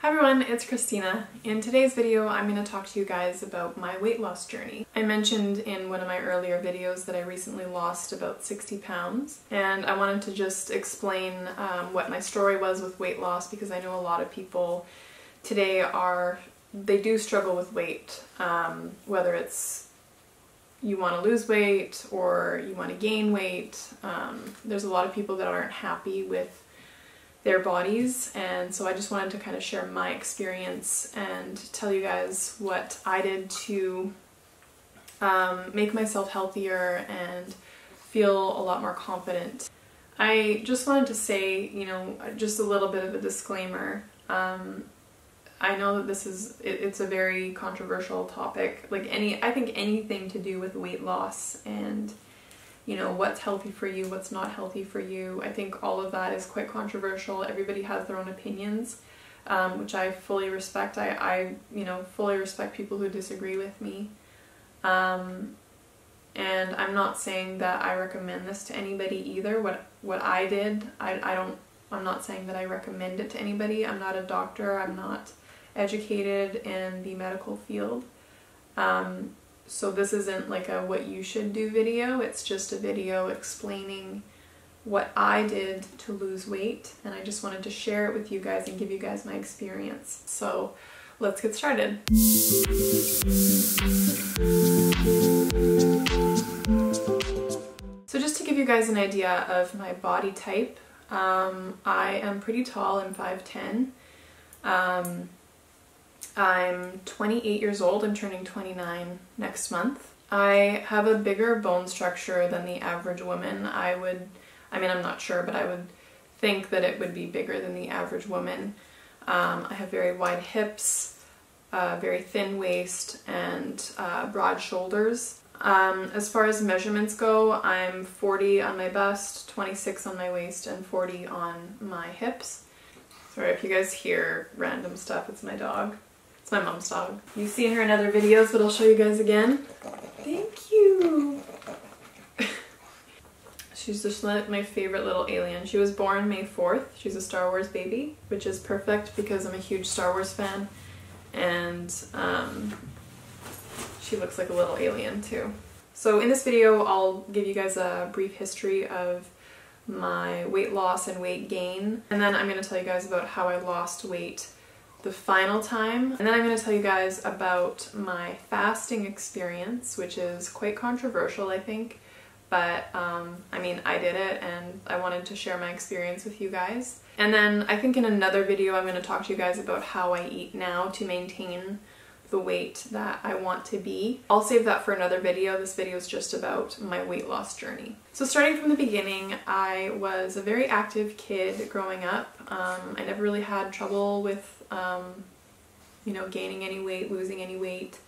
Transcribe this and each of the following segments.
Hi everyone, it's Christina. In today's video, I'm going to talk to you guys about my weight loss journey. I mentioned in one of my earlier videos that I recently lost about 60 pounds, and I wanted to just explain what my story was with weight loss, because I know a lot of people today they do struggle with weight, whether it's you want to lose weight or you want to gain weight. There's a lot of people that aren't happy with their bodies, and so I just wanted to kind of share my experience and tell you guys what I did to make myself healthier and feel a lot more confident. I just wanted to say, just a little bit of a disclaimer. I know that it's a very controversial topic. I think anything to do with weight loss and what's healthy for you, what's not healthy for you. I think all of that is quite controversial. Everybody has their own opinions, which I fully respect. I fully respect people who disagree with me. And I'm not saying that I recommend this to anybody either. What I did, I'm not saying that I recommend it to anybody. I'm not a doctor. I'm not educated in the medical field. So this isn't like a what you should do video, it's just a video explaining what I did to lose weight, and I just wanted to share it with you guys and give you guys my experience. So let's get started. So just to give you guys an idea of my body type, I am pretty tall, I'm 5'10". I'm 28 years old, I'm turning 29 next month. I have a bigger bone structure than the average woman. I'm not sure, but I would think that it would be bigger than the average woman. I have very wide hips, very thin waist, and broad shoulders. As far as measurements go, I'm 40 on my bust, 26 on my waist, and 40 on my hips. Sorry if you guys hear random stuff, it's my dog. It's my mom's dog. You've seen her in other videos, but I'll show you guys again. Thank you! She's just like my favorite little alien. She was born May 4th. She's a Star Wars baby, which is perfect because I'm a huge Star Wars fan. And she looks like a little alien too. So in this video, I'll give you guys a brief history of my weight loss and weight gain. And then I'm going to tell you guys about how I lost weight the final time. And then I'm going to tell you guys about my fasting experience, which is quite controversial, I think. But, I did it and I wanted to share my experience with you guys. And then I think in another video I'm going to talk to you guys about how I eat now to maintain the weight that I want to be. I'll save that for another video. This video is just about my weight loss journey. So starting from the beginning, I was a very active kid growing up. I never really had trouble with gaining any weight, losing any weight.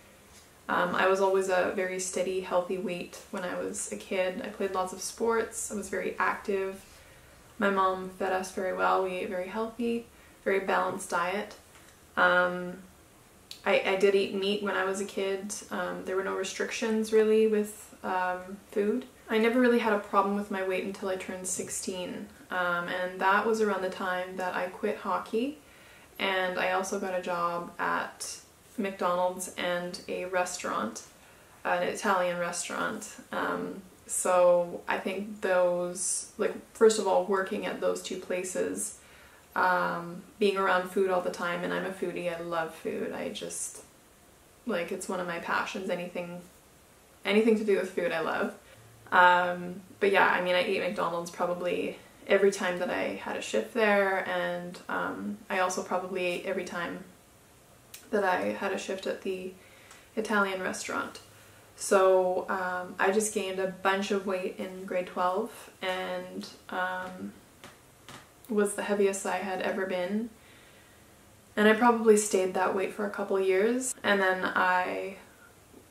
I was always a very steady, healthy weight when I was a kid. I played lots of sports. I was very active. My mom fed us very well. We ate very healthy, very balanced diet. I did eat meat when I was a kid. There were no restrictions really with food. I never really had a problem with my weight until I turned 16. And that was around the time that I quit hockey. And I also got a job at McDonald's and a restaurant, an Italian restaurant. So I think those, first of all, working at those two places, being around food all the time, and I'm a foodie, I love food. I just, it's one of my passions. Anything to do with food I love. But yeah, I ate McDonald's probably every time that I had a shift there, and I also probably ate every time that I had a shift at the Italian restaurant. So I just gained a bunch of weight in grade 12 and was the heaviest I had ever been. And I probably stayed that weight for a couple years, and then I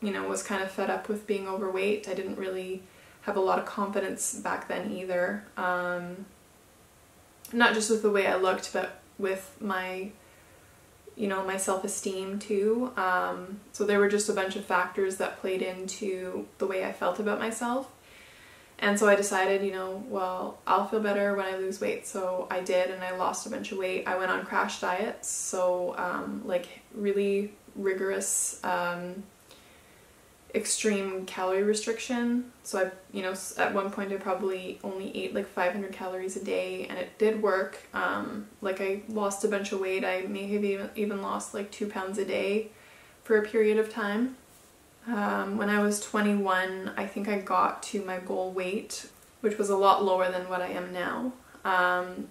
was kind of fed up with being overweight. I didn't really have a lot of confidence back then either. Not just with the way I looked, but with my my self-esteem too. So there were just a bunch of factors that played into the way I felt about myself. And so I decided, you know, well, I'll feel better when I lose weight. So I did, and I lost a bunch of weight. I went on crash diets, so like really rigorous, extreme calorie restriction. So I, you know, at one point I probably only ate like 500 calories a day, and it did work. Like I lost a bunch of weight. I may have even lost like 2 pounds a day for a period of time. When I was 21, I think I got to my goal weight, which was a lot lower than what I am now.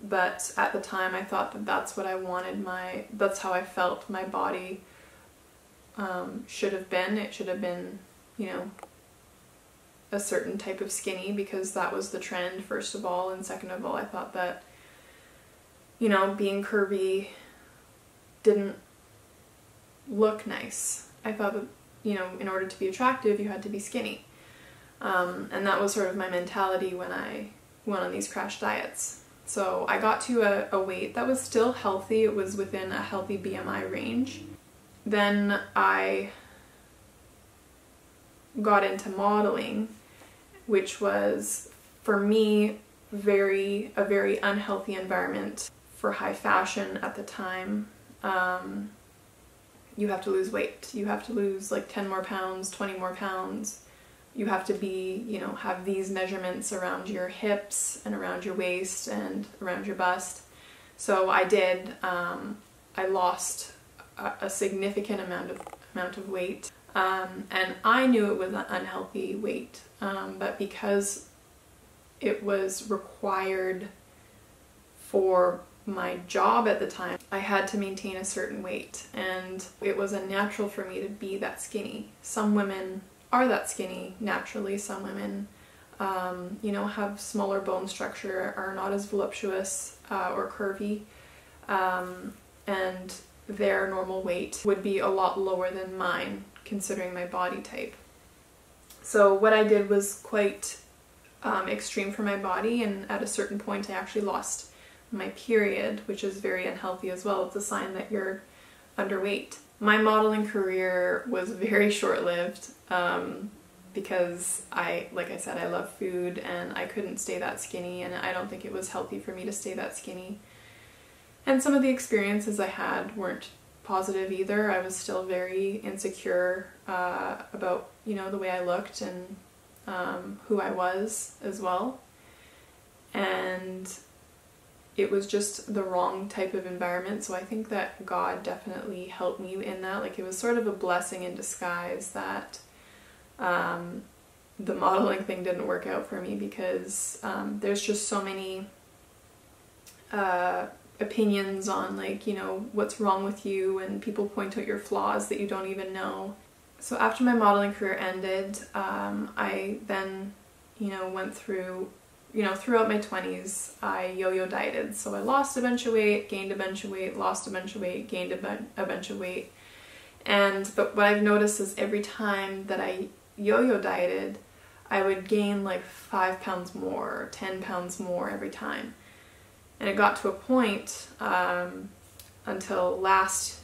But at the time I thought that that's what I wanted, that's how I felt my body should have been. It should have been, you know, a certain type of skinny, because that was the trend, first of all, and second of all, I thought that, you know, being curvy didn't look nice. I thought that, you know, in order to be attractive, you had to be skinny. And that was sort of my mentality when I went on these crash diets. So I got to a weight that was still healthy. It was within a healthy BMI range. Then I got into modeling, which was, for me, a very unhealthy environment for high fashion at the time. You have to lose weight. You have to lose like 10 more pounds, 20 more pounds. You have to be, you know, have these measurements around your hips and around your waist and around your bust. So I did. I lost a significant amount of weight, and I knew it was an unhealthy weight, but because it was required for my job at the time, I had to maintain a certain weight, and it was unnatural for me to be that skinny. Some women are that skinny naturally. Some women, you know, have smaller bone structure, are not as voluptuous or curvy, and their normal weight would be a lot lower than mine, considering my body type. So what I did was quite extreme for my body, and at a certain point I actually lost my period, which is very unhealthy as well. It's a sign that you're underweight. My modeling career was very short-lived because like I said, I love food, and I couldn't stay that skinny, and I don't think it was healthy for me to stay that skinny. And some of the experiences I had weren't positive either. I was still very insecure about, you know, the way I looked and who I was as well. And it was just the wrong type of environment. So I think that God definitely helped me in that. Like, it was sort of a blessing in disguise that the modeling thing didn't work out for me, because there's just so many opinions on, like, you know, what's wrong with you, and people point out your flaws that you don't even know. So after my modeling career ended, I then, you know, went through, you know, throughout my 20s, I yo-yo dieted. So I lost a bunch of weight, gained a bunch of weight, lost a bunch of weight, gained a bunch of weight. But what I've noticed is every time that I yo-yo dieted, I would gain like 5 pounds more, or 10 pounds more every time. And it got to a point until was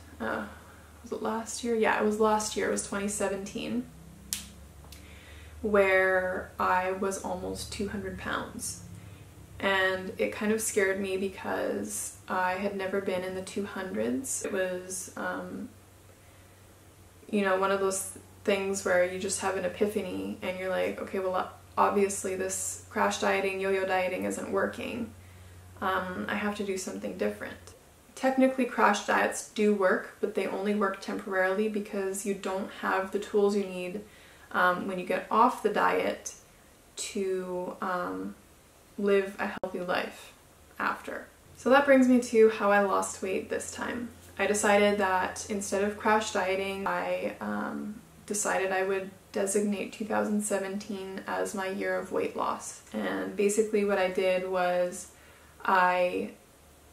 it last year? Yeah, it was last year. It was 2017. Where I was almost 200 pounds. And it kind of scared me because I had never been in the 200s. It was, you know, one of those things where you just have an epiphany and you're like, okay, well, obviously this crash dieting, yo-yo dieting isn't working. I have to do something different. Technically, crash diets do work, but they only work temporarily because you don't have the tools you need when you get off the diet to live a healthy life after. So that brings me to how I lost weight this time. I decided that instead of crash dieting, I decided I would designate 2017 as my year of weight loss. And basically what I did was I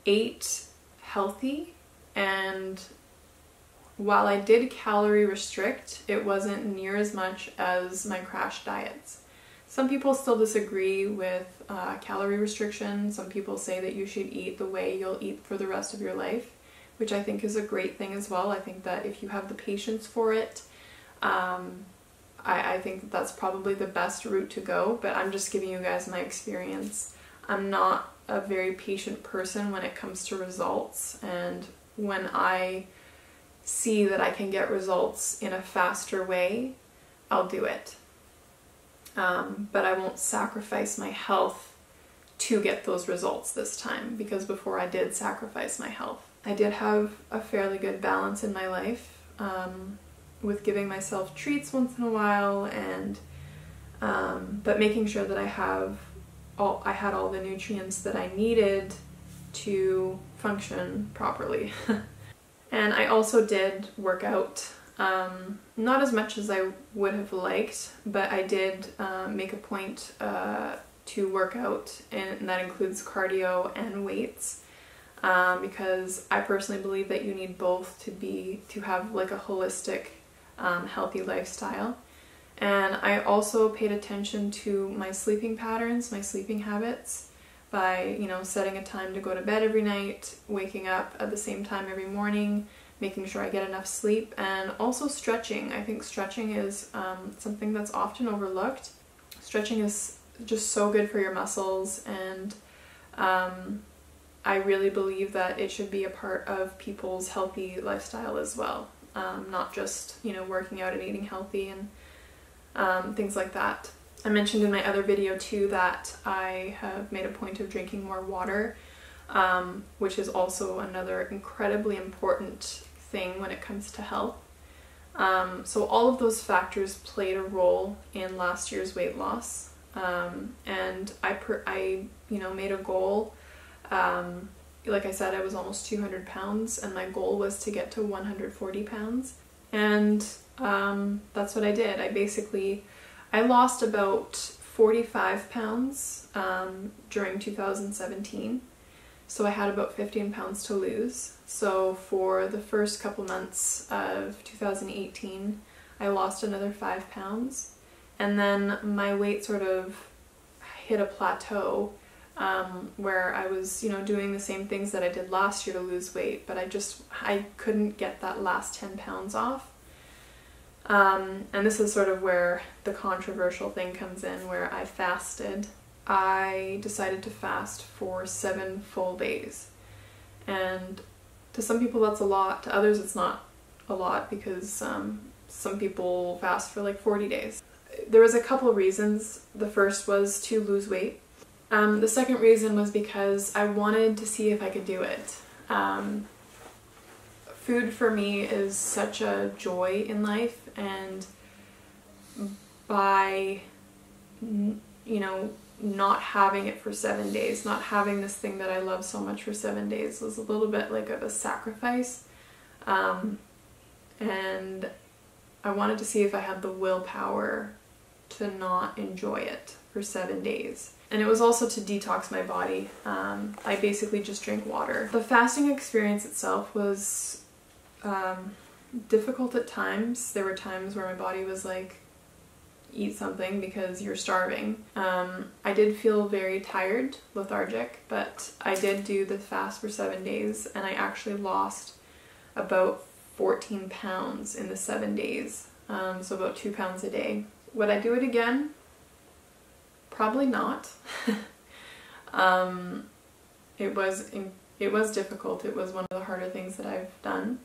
ate healthy, and while I did calorie restrict, it wasn't near as much as my crash diets. Some people still disagree with calorie restriction. Some people say that you should eat the way you'll eat for the rest of your life, which I think is a great thing as well. I think that if you have the patience for it, I think that that's probably the best route to go, but I'm just giving you guys my experience. I'm not a very patient person when it comes to results, and when I see that I can get results in a faster way, I'll do it. But I won't sacrifice my health to get those results this time, because before I did sacrifice my health. I did have a fairly good balance in my life, with giving myself treats once in a while, and but making sure that I had all the nutrients that I needed to function properly. And I also did work out, not as much as I would have liked, but I did make a point to work out, and that includes cardio and weights, because I personally believe that you need both to have like a holistic, healthy lifestyle. And I also paid attention to my sleeping patterns, my sleeping habits, by, you know, setting a time to go to bed every night, waking up at the same time every morning, making sure I get enough sleep, and also stretching. I think stretching is something that's often overlooked. Stretching is just so good for your muscles, and I really believe that it should be a part of people's healthy lifestyle as well, not just, you know, working out and eating healthy and things like that. I mentioned in my other video too that I have made a point of drinking more water, which is also another incredibly important thing when it comes to health. So all of those factors played a role in last year's weight loss, and I you know, made a goal. Like I said, I was almost 200 pounds, and my goal was to get to 140 pounds, and that's what I did. I lost about 45 pounds during 2017, so I had about 15 pounds to lose. So for the first couple months of 2018, I lost another 5 pounds, and then my weight sort of hit a plateau, where I was, you know, doing the same things that I did last year to lose weight, but I couldn't get that last 10 pounds off. And this is sort of where the controversial thing comes in, where I fasted. I decided to fast for 7 full days. And to some people that's a lot, to others it's not a lot, because some people fast for like 40 days. There was a couple reasons. The first was to lose weight. The second reason was because I wanted to see if I could do it. Food for me is such a joy in life, and by, you know, not having it for 7 days, not having this thing that I love so much for 7 days, was a little bit like of a sacrifice, and I wanted to see if I had the willpower to not enjoy it for 7 days. And it was also to detox my body. I basically just drank water. The fasting experience itself was difficult at times. There were times where my body was like, eat something because you're starving. I did feel very tired, lethargic, but I did do the fast for 7 days, and I actually lost about 14 pounds in the 7 days, so about 2 pounds a day. Would I do it again? Probably not. It was difficult. It was one of the harder things that I've done.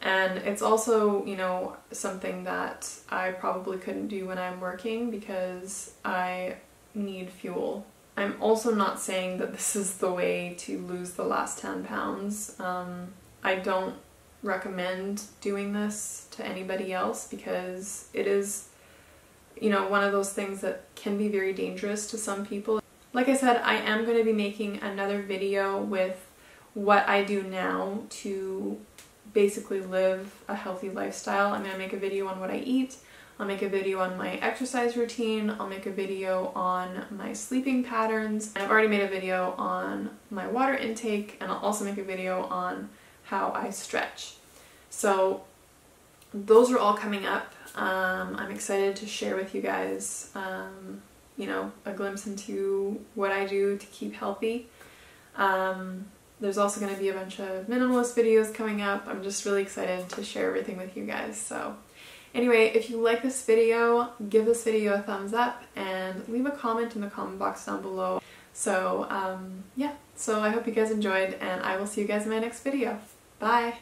And it's also, you know, something that I probably couldn't do when I'm working, because I need fuel. I'm also not saying that this is the way to lose the last 10 pounds. I don't recommend doing this to anybody else, because it is, you know, one of those things that can be very dangerous to some people. Like I said, I am going to be making another video with what I do now to basically live a healthy lifestyle. I'm going to make a video on what I eat, I'll make a video on my exercise routine, I'll make a video on my sleeping patterns, and I've already made a video on my water intake, and I'll also make a video on how I stretch. So those are all coming up. I'm excited to share with you guys, you know, a glimpse into what I do to keep healthy. There's also going to be a bunch of minimalist videos coming up. I'm just really excited to share everything with you guys. So Anyway, if you like this video, give this video a thumbs up and leave a comment in the comment box down below. So yeah, so I hope you guys enjoyed, and I will see you guys in my next video. Bye!